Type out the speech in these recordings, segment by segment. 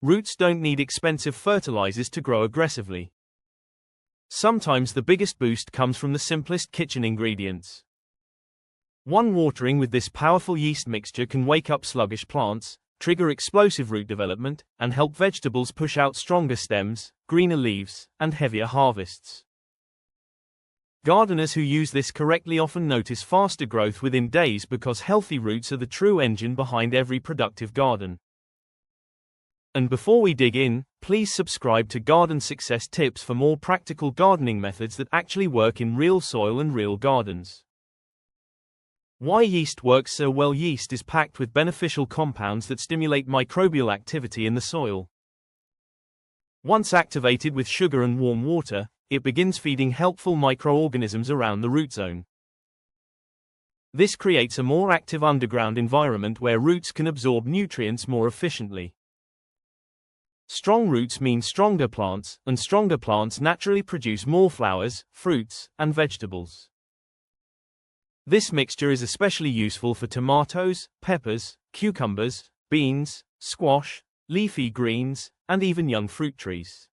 Roots don't need expensive fertilizers to grow aggressively. Sometimes the biggest boost comes from the simplest kitchen ingredients. One watering with this powerful yeast mixture can wake up sluggish plants, trigger explosive root development, and help vegetables push out stronger stems, greener leaves, and heavier harvests. Gardeners who use this correctly often notice faster growth within days because healthy roots are the true engine behind every productive garden. And before we dig in, please subscribe to Garden Success Tips for more practical gardening methods that actually work in real soil and real gardens. Why yeast works so well. Yeast is packed with beneficial compounds that stimulate microbial activity in the soil. Once activated with sugar and warm water, it begins feeding helpful microorganisms around the root zone. This creates a more active underground environment where roots can absorb nutrients more efficiently. Strong roots mean stronger plants, and stronger plants naturally produce more flowers, fruits, and vegetables. This mixture is especially useful for tomatoes, peppers, cucumbers, beans, squash, leafy greens, and even young fruit trees.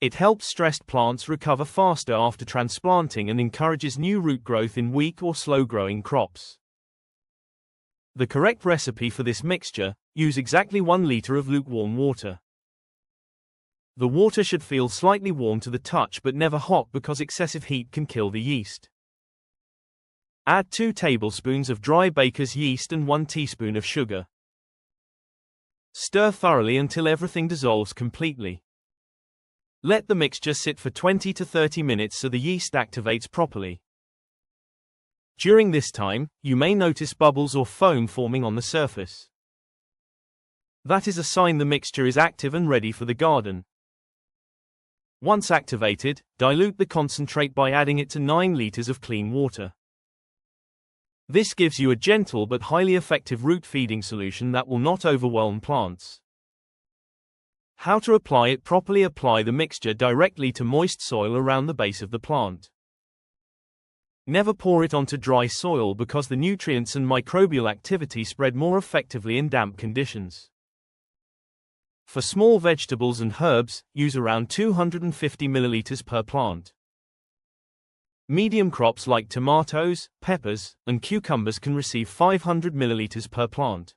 It helps stressed plants recover faster after transplanting and encourages new root growth in weak or slow-growing crops. The correct recipe for this mixture: use exactly 1 liter of lukewarm water. The water should feel slightly warm to the touch but never hot because excessive heat can kill the yeast. Add 2 tablespoons of dry baker's yeast and 1 teaspoon of sugar. Stir thoroughly until everything dissolves completely. Let the mixture sit for 20 to 30 minutes so the yeast activates properly. During this time, you may notice bubbles or foam forming on the surface. That is a sign the mixture is active and ready for the garden. Once activated, dilute the concentrate by adding it to 9 liters of clean water. This gives you a gentle but highly effective root feeding solution that will not overwhelm plants. How to apply it properly: apply the mixture directly to moist soil around the base of the plant. Never pour it onto dry soil because the nutrients and microbial activity spread more effectively in damp conditions. For small vegetables and herbs, use around 250 milliliters per plant. Medium crops like tomatoes, peppers, and cucumbers can receive 500 milliliters per plant.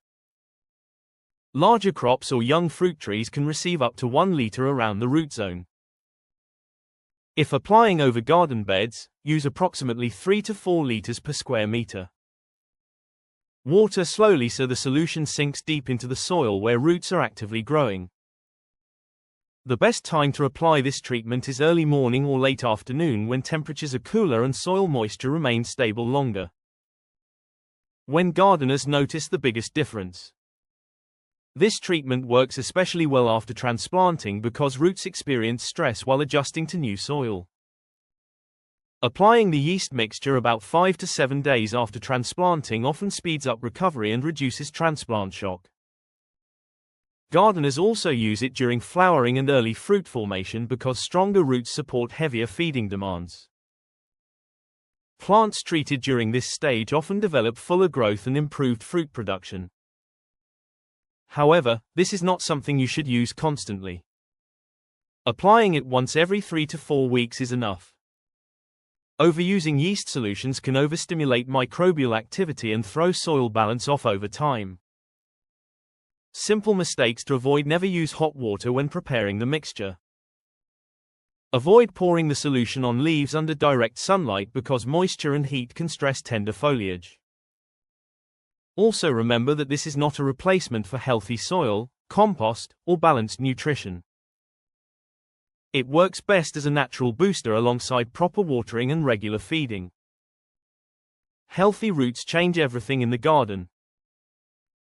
Larger crops or young fruit trees can receive up to 1 liter around the root zone. If applying over garden beds, use approximately 3 to 4 liters per square meter. Water slowly so the solution sinks deep into the soil where roots are actively growing. The best time to apply this treatment is early morning or late afternoon when temperatures are cooler and soil moisture remains stable longer. When gardeners notice the biggest difference. This treatment works especially well after transplanting because roots experience stress while adjusting to new soil. Applying the yeast mixture about 5 to 7 days after transplanting often speeds up recovery and reduces transplant shock. Gardeners also use it during flowering and early fruit formation because stronger roots support heavier feeding demands. Plants treated during this stage often develop fuller growth and improved fruit production. However, this is not something you should use constantly. Applying it once every 3 to 4 weeks is enough. Overusing yeast solutions can overstimulate microbial activity and throw soil balance off over time. Simple mistakes to avoid: never use hot water when preparing the mixture. Avoid pouring the solution on leaves under direct sunlight because moisture and heat can stress tender foliage. Also remember that this is not a replacement for healthy soil, compost, or balanced nutrition. It works best as a natural booster alongside proper watering and regular feeding. Healthy roots change everything in the garden.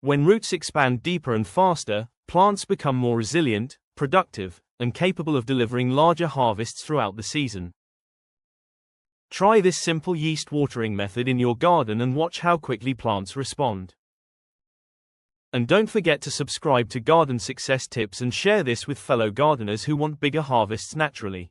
When roots expand deeper and faster, plants become more resilient, productive, and capable of delivering larger harvests throughout the season. Try this simple yeast watering method in your garden and watch how quickly plants respond. And don't forget to subscribe to Garden Success Tips and share this with fellow gardeners who want bigger harvests naturally.